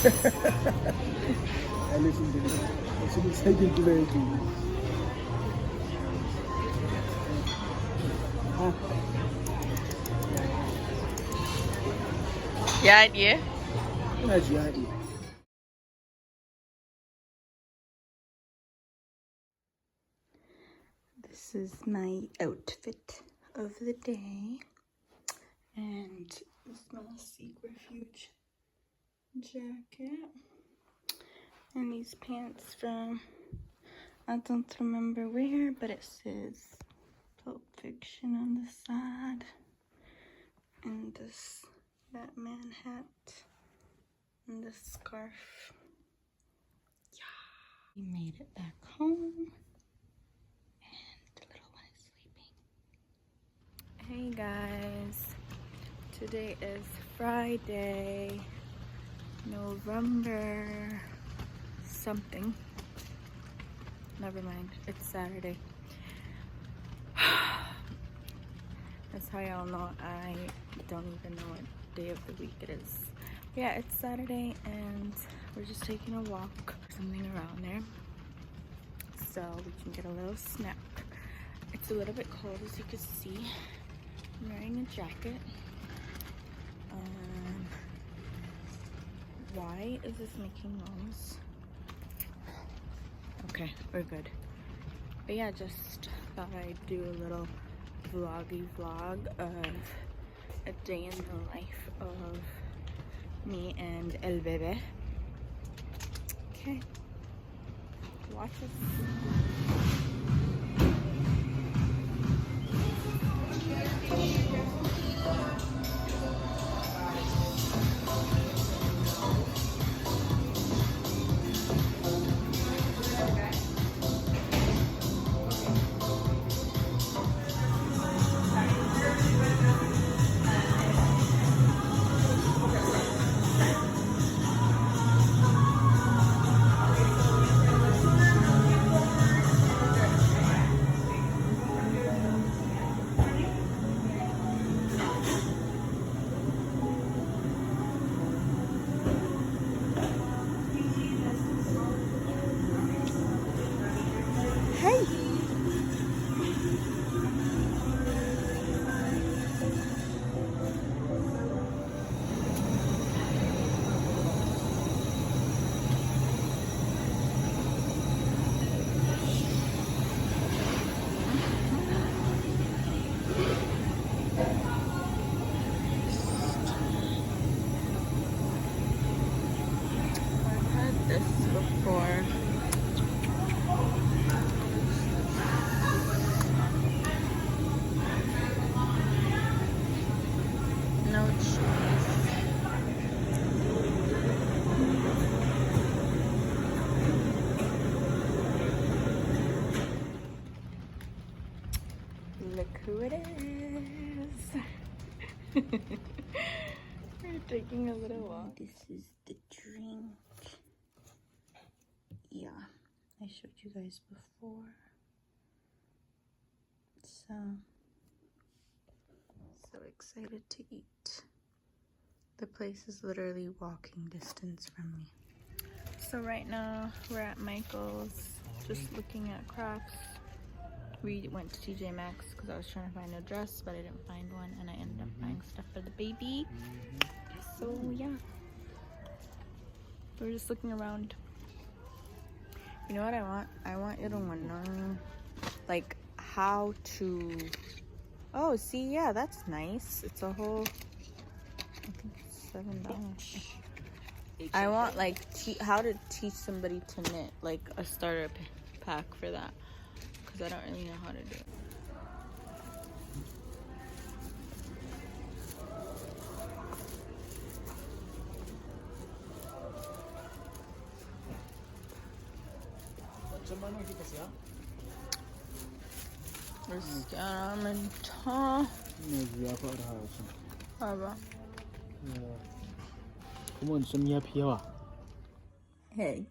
I listen to it. I should excited today. Yani. Energy. This is my outfit of the day. And this is my Seek Refuge jacket. And these pants from, I don't remember where, but it says Pulp Fiction on the side. And this Batman hat. And this scarf. Yeah. We made it back home. And the little one is sleeping. Hey guys. Today is Friday. November something. Never mind. It's Saturday. That's how y'all know I don't even know what day of the week it is. Yeah, it's Saturday and we're just taking a walk, something around there, so we can get a little snack. It's a little bit cold, as you can see. I'm wearing a jacket. Why is this making noise? Okay, we're good. But yeah, just thought I'd do a little vloggy vlog of a day in the life of me and El Bebe. Okay, watch us. Before. No cheese. Look who it is. We're taking a little walk. This is the drink. Yeah, I showed you guys before. So excited to eat. The place is literally walking distance from me. So right now we're at Michael's, just looking at crafts. We went to TJ Maxx because I was trying to find a dress, but I didn't find one, and I ended up buying stuff for the baby. So yeah, we're just looking around. You know what I want? I want you to know, like, how to. Oh, see, yeah, that's nice. It's a whole, I think it's $7. I want, like, how to teach somebody to knit, like a starter pack for that, because I don't really know how to do it. Hey.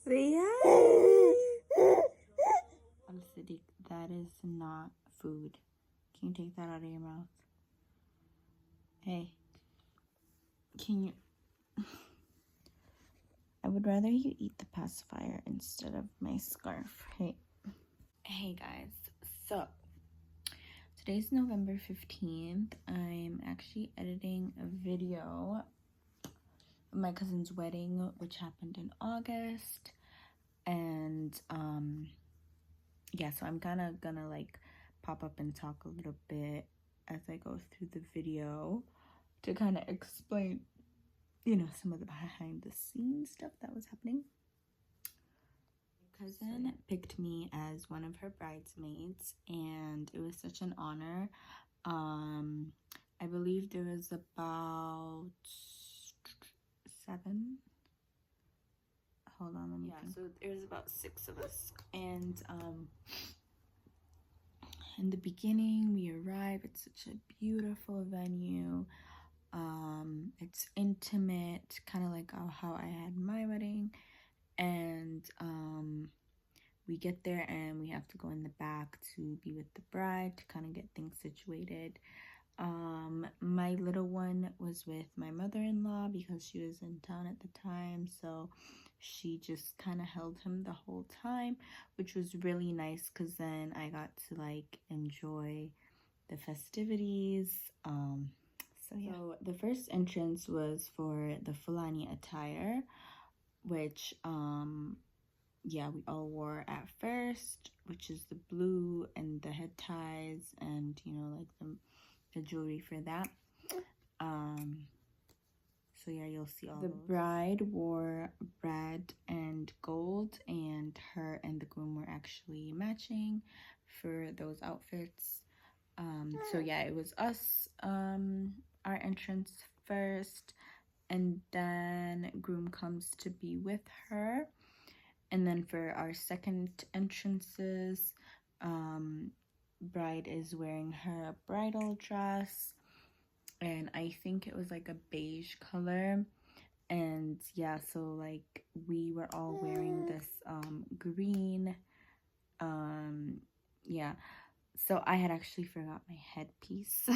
Say hi. I'm sitting That is not food. Can you take that out of your mouth? Hey, can you... I would rather you eat the pacifier instead of my scarf. Hey guys, so today's November 15th. I'm actually editing a video of my cousin's wedding, which happened in August. And yeah, so I'm kind of gonna like pop up and talk a little bit as I go through the video to kind of explain, you know, some of the behind the scenes stuff that was happening. My cousin picked me as one of her bridesmaids, and it was such an honor. I believe there was about 7. Hold on, let me think. So there was about 6 of us, and in the beginning we arrived. It's such a beautiful venue. It's intimate, kind of like how I had my wedding. And we get there and we have to go in the back to be with the bride to kind of get things situated. My little one was with my mother-in-law because she was in town at the time, so she just kind of held him the whole time, which was really nice because then I got to like enjoy the festivities. So yeah. So the first entrance was for the Fulani attire, which yeah, we all wore at first, which is the blue and the head ties and, you know, like the jewelry for that. So yeah, you'll see all the bride wore red and gold, and her and the groom were actually matching for those outfits. So yeah, it was us, our entrance first, and then groom comes to be with her. And then for our second entrances, bride is wearing her bridal dress, and I think it was like a beige color. And yeah, so like we were all wearing this green. Yeah, so I had actually forgot my headpiece.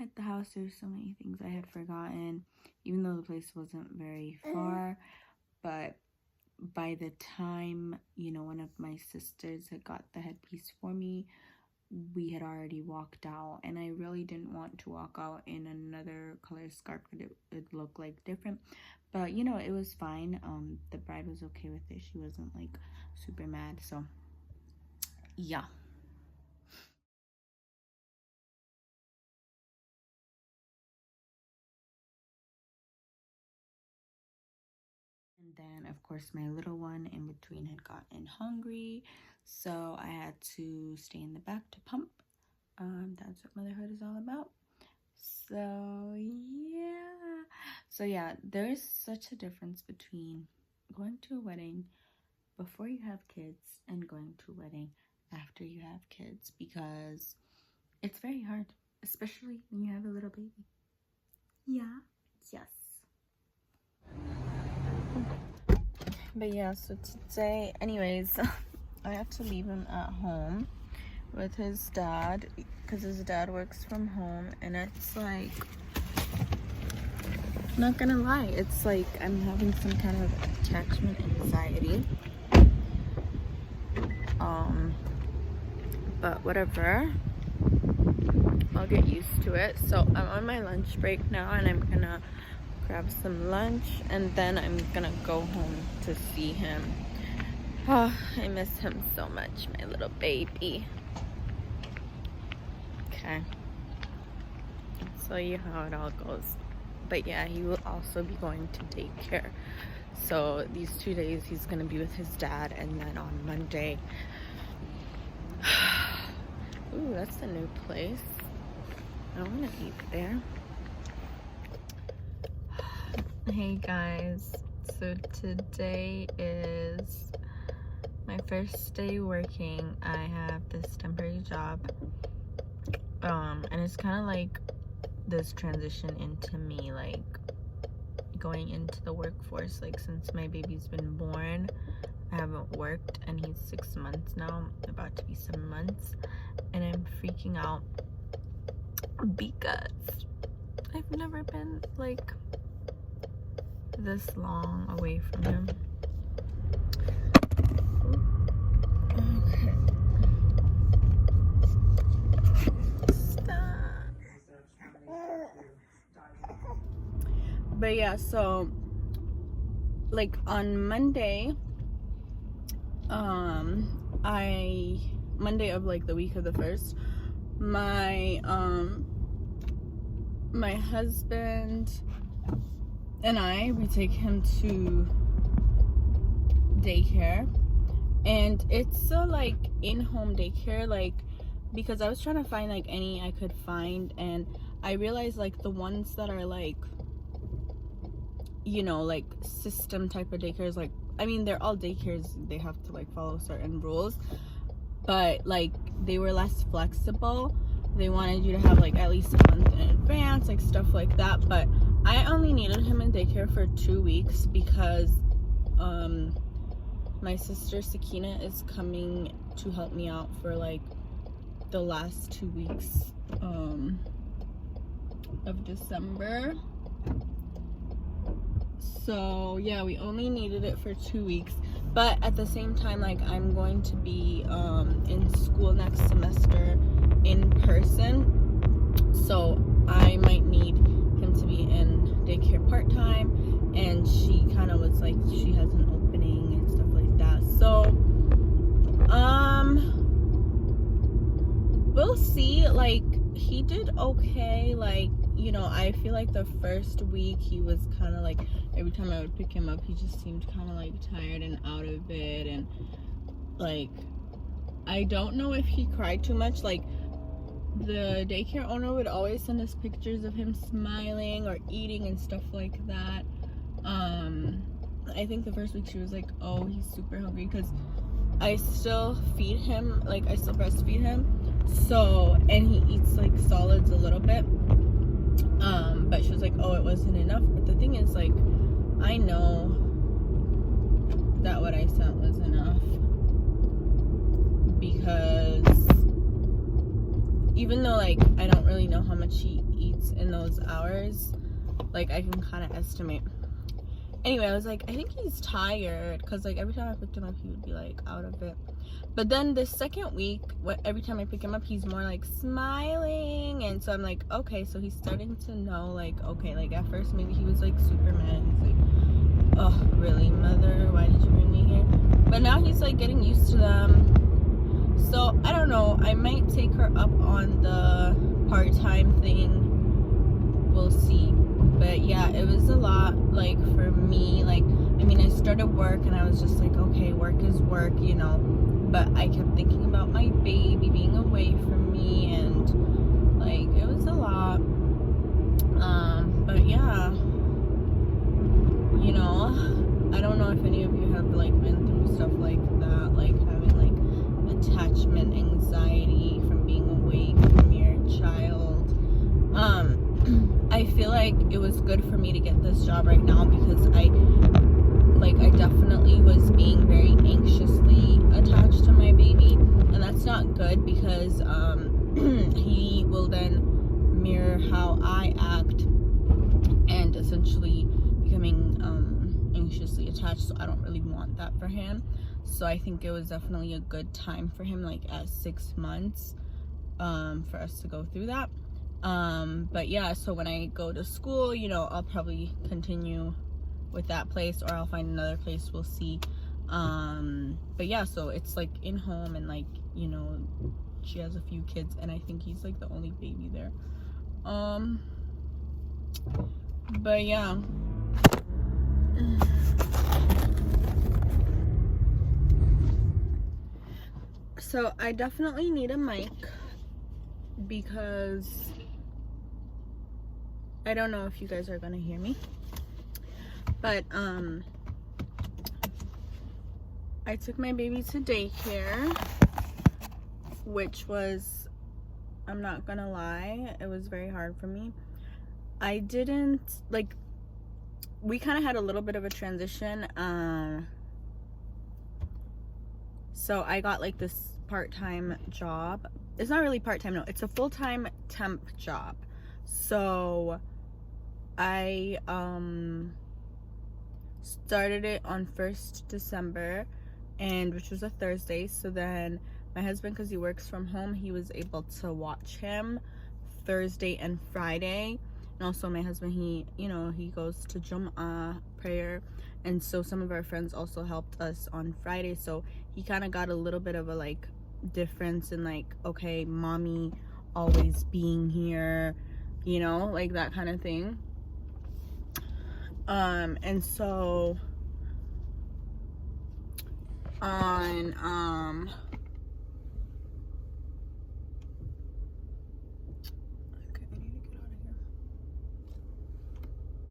At the house, there's so many things I had forgotten, even though the place wasn't very far. But by the time, you know, one of my sisters had got the headpiece for me, we had already walked out, and I really didn't want to walk out in another color scarf because it looked like different. But you know, it was fine. The bride was okay with it. She wasn't like super mad. So yeah. And then of course my little one in between had gotten hungry, so I had to stay in the back to pump. That's what motherhood is all about. So yeah, there's such a difference between going to a wedding before you have kids and going to a wedding after you have kids, because it's very hard, especially when you have a little baby. Yeah. Yes. But yeah, so today, anyways, I have to leave him at home with his dad because his dad works from home, and it's like, not gonna lie, it's like I'm having some kind of attachment anxiety. But whatever, I'll get used to it. So I'm on my lunch break now, and I'm gonna grab some lunch, and then I'm gonna go home to see him. Oh, I miss him so much, my little baby. Okay, I'll tell you how it all goes. But yeah, he will also be going to daycare. So these 2 days he's gonna be with his dad, and then on Monday, ooh, that's a new place. I wanna eat there. Hey guys, so today is my first day working. I have this temporary job, and it's kind of like this transition into me like going into the workforce. Like, since my baby's been born, I haven't worked, and he's 6 months now, about to be 7 months, and I'm freaking out because I've never been like this long away from him. Okay. Stop. But yeah, so like on Monday, Monday of like the week of the 1st, my husband and we take him to daycare, and it's a like in-home daycare, like, because I was trying to find like any I could find, and I realized like the ones that are like, you know, like system type of daycares, like, I mean, they're all daycares, they have to like follow certain rules, but like they were less flexible. They wanted you to have like at least a month in advance, like stuff like that. But I only needed him in daycare for 2 weeks because my sister Sakina is coming to help me out for like the last 2 weeks of December. So yeah, we only needed it for 2 weeks, but at the same time, like, I'm going to be in school next semester in person, so I might need him to be in daycare part-time, and she kind of was like, she has an opening and stuff like that. So we'll see. Like, he did okay. Like, you know, I feel like the first week he was kind of like, every time I would pick him up, he just seemed kind of like tired and out of it, and like, I don't know if he cried too much. Like, the daycare owner would always send us pictures of him smiling or eating and stuff like that. I think the first week she was like, oh, he's super hungry, because I still feed him, like, I still breastfeed him, so, and he eats like solids a little bit, but she was like, oh, it wasn't enough. But the thing is, like, I know that what I sent was enough, because even though, like, I don't really know how much he eats in those hours, like, I can kind of estimate. Anyway, I was like, I think he's tired, because like every time I picked him up he would be like out of it. But then the second week, every time I pick him up, he's more like smiling, and so I'm like, okay, so he's starting to know, like, okay, like at first maybe he was like super mad, he's like, oh really, mother, why did you bring me here? But now he's like getting used to them. So I don't know, I might take her up on the part-time thing, we'll see. But yeah, it was a lot, like, for me. Like, I mean, I started work and I was just like, okay, work is work, you know, but I kept thinking about my baby being away from me, and like, it was a lot. But yeah, you know, I don't know if any of you have like been through stuff like that, like having like attachment anxiety from being away from your child. I feel like it was good for me to get this job right now, because I definitely was being very anxiously attached to my baby, and that's not good, because he will then mirror how I act, and essentially becoming anxiously attached, so I don't really want that for him. So I think it was definitely a good time for him, like at 6 months, for us to go through that. But yeah, so when I go to school, you know, I'll probably continue with that place, or I'll find another place, we'll see. But yeah, so it's like in home, and like, you know, she has a few kids, and I think he's like the only baby there. But yeah. So I definitely need a mic, because I don't know if you guys are gonna hear me, but I took my baby to daycare, which was, I'm not gonna lie, it was very hard for me. I didn't, like, we kind of had a little bit of a transition. So I got like this part-time job. It's not really part-time, no, it's a full-time temp job. So I started it on 1st December, and which was a Thursday. So then my husband, because he works from home, he was able to watch him Thursday and Friday. And also my husband, he goes to Jum'ah prayer, and so some of our friends also helped us on Friday. So he kind of got a little bit of a like difference in like, okay, mommy always being here, you know, like that kind of thing. And so on